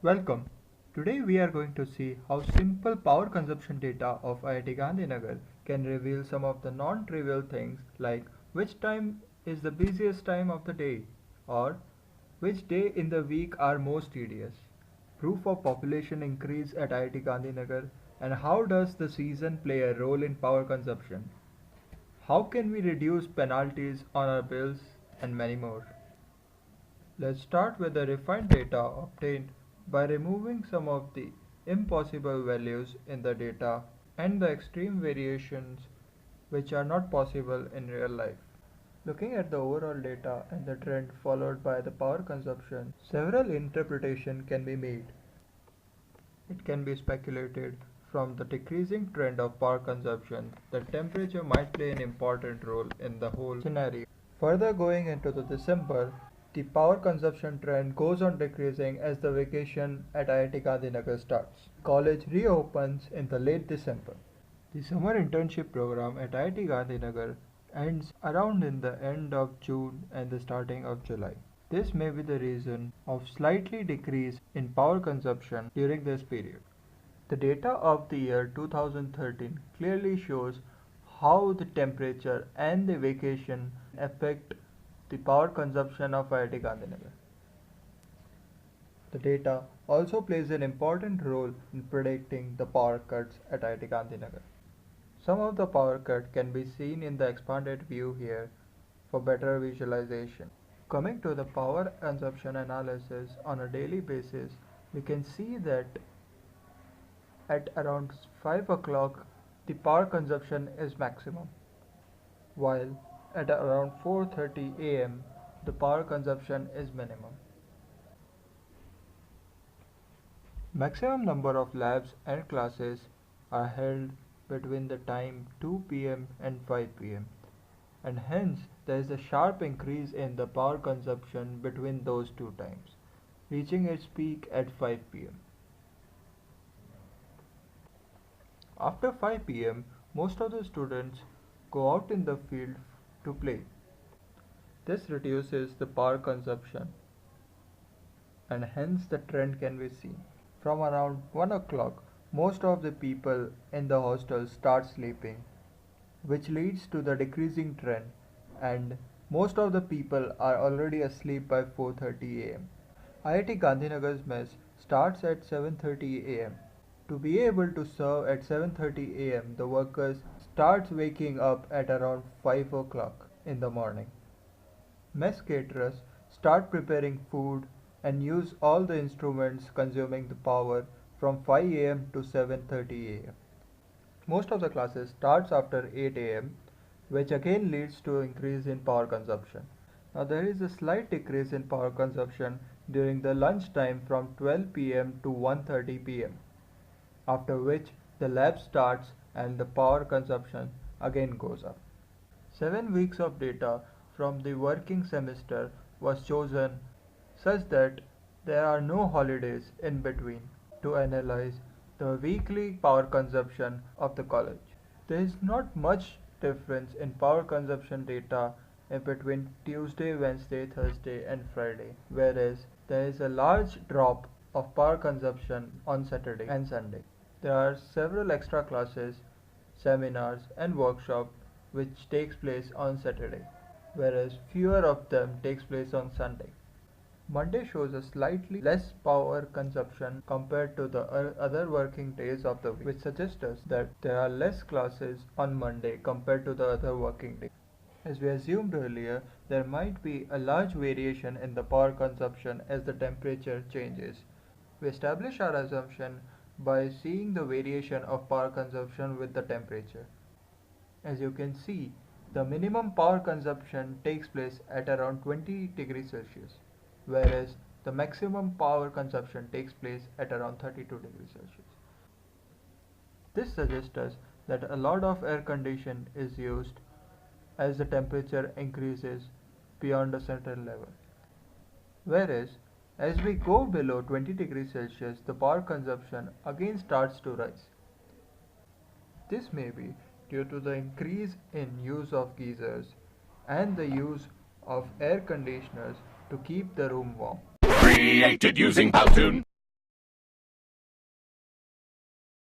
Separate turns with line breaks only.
Welcome. Today we are going to see how simple power consumption data of IIT Gandhinagar can reveal some of the non-trivial things like which time is the busiest time of the day or which day in the week are most tedious. Proof of population increase at IIT Gandhinagar and how does the season play a role in power consumption. How can we reduce penalties on our bills and many more. Let's start with the refined data obtained by removing some of the impossible values in the data and the extreme variations which are not possible in real life. Looking at the overall data and the trend followed by the power consumption, several interpretations can be made. It can be speculated from the decreasing trend of power consumption that temperature might play an important role in the whole scenario. Further going into the December, the power consumption trend goes on decreasing as the vacation at IIT Gandhinagar starts. College reopens in the late December. The summer internship program at IIT Gandhinagar ends around in the end of June and the starting of July. This may be the reason of slightly decrease in power consumption during this period. The data of the year 2013 clearly shows how the temperature and the vacation affect the power consumption of IIT Gandhinagar. The data also plays an important role in predicting the power cuts at IIT Gandhinagar. Some of the power cut can be seen in the expanded view here for better visualization. Coming to the power consumption analysis on a daily basis, we can see that at around 5 o'clock the power consumption is maximum, while at around 4:30 am the power consumption is minimum. Maximum number of labs and classes are held between the time 2 p.m. and 5 p.m. and hence there is a sharp increase in the power consumption between those two times, reaching its peak at 5 p.m. After 5 p.m., most of the students go out in the field to play. This reduces the power consumption and hence the trend can be seen. From around 1 o'clock, most of the people in the hostel start sleeping, which leads to the decreasing trend, and most of the people are already asleep by 4:30 am. IIT Gandhinagar's mess starts at 7:30 am. To be able to serve at 7:30 am, the workers start waking up at around 5 o'clock in the morning. Mess caterers start preparing food and use all the instruments consuming the power from 5 am to 7:30 am. Most of the classes starts after 8 am, which again leads to increase in power consumption. Now there is a slight decrease in power consumption during the lunch time from 12 pm to 1:30 pm, after which the lab starts and the power consumption again goes up. 7 weeks of data from the working semester was chosen such that there are no holidays in between to analyze the weekly power consumption of the college. There is not much difference in power consumption data in between Tuesday, Wednesday, Thursday and Friday, whereas there is a large drop of power consumption on Saturday and Sunday. There are several extra classes, seminars and workshops which takes place on Saturday, whereas fewer of them takes place on Sunday. Monday shows a slightly less power consumption compared to the other working days of the week, which suggests us that there are less classes on Monday compared to the other working days. As we assumed earlier, there might be a large variation in the power consumption as the temperature changes. We establish our assumption by seeing the variation of power consumption with the temperature. As you can see, the minimum power consumption takes place at around 20 degrees Celsius, whereas the maximum power consumption takes place at around 32 degrees Celsius. This suggests us that a lot of air condition is used as the temperature increases beyond a certain level. Whereas as we go below 20 degrees Celsius, the power consumption again starts to rise. This may be due to the increase in use of geysers and the use of air conditioners to keep the room warm.
Created using Powtoon.